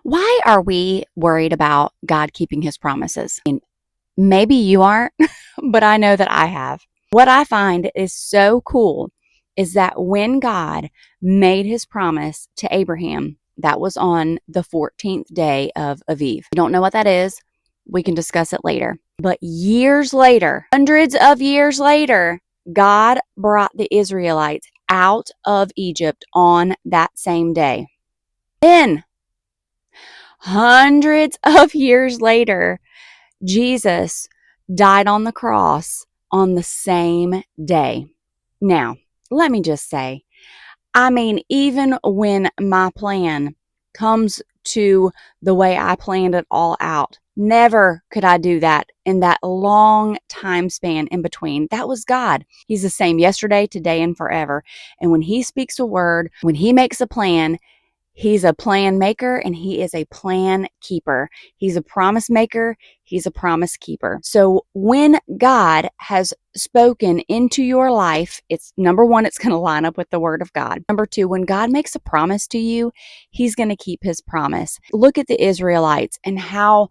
Why are we worried about God keeping his promises? Maybe you aren't, but I know that I have. What I find is so cool is that when God made his promise to Abraham, that was on the 14th day of Aviv. I don't know what that is. We can discuss it later. But years later, hundreds of years later, God brought the Israelites out of Egypt on that same day. Then, hundreds of years later, Jesus died on the cross on the same day. Now, let me just say, even when my plan comes to the way I planned it all out, never could I do that in that long time span in between. That was God. He's the same yesterday, today, and forever. And when he speaks a word, when he makes a plan, he's a plan maker and he is a plan keeper. He's a promise maker. He's a promise keeper. So when God has spoken into your life, it's number one, it's going to line up with the word of God. Number two, when God makes a promise to you, he's going to keep his promise. Look at the Israelites and how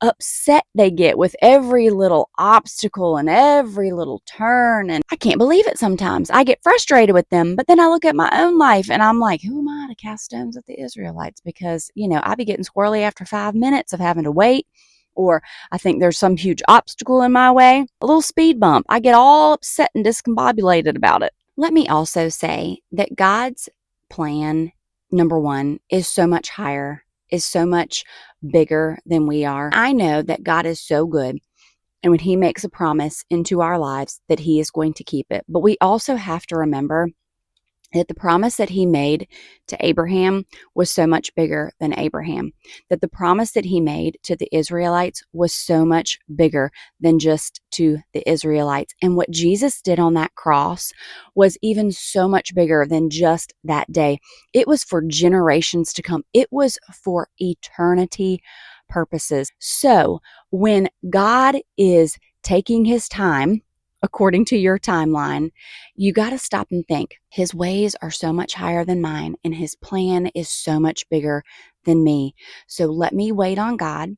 upset they get with every little obstacle and every little turn. And I can't believe it sometimes. I get frustrated with them, but then I look at my own life and I'm like, who am I to cast stones at the Israelites? Because, I be getting squirrely after 5 minutes of having to wait. Or I think there's some huge obstacle in my way, a little speed bump. I get all upset and discombobulated about it. Let me also say that God's plan, number one, is so much higher, is so much bigger than we are. I know that God is so good. And when he makes a promise into our lives, that he is going to keep it. But we also have to remember that the promise that he made to Abraham was so much bigger than Abraham, that the promise that he made to the Israelites was so much bigger than just to the Israelites. And what Jesus did on that cross was even so much bigger than just that day. It was for generations to come. It was for eternity purposes. So when God is taking his time, according to your timeline, you got to stop and think. His ways are so much higher than mine, and his plan is so much bigger than me. So let me wait on God.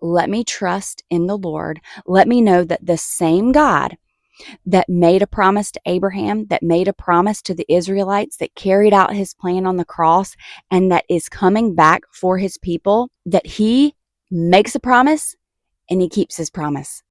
Let me trust in the Lord. Let me know that the same God that made a promise to Abraham, that made a promise to the Israelites, that carried out his plan on the cross, and that is coming back for his people, that he makes a promise and he keeps his promise.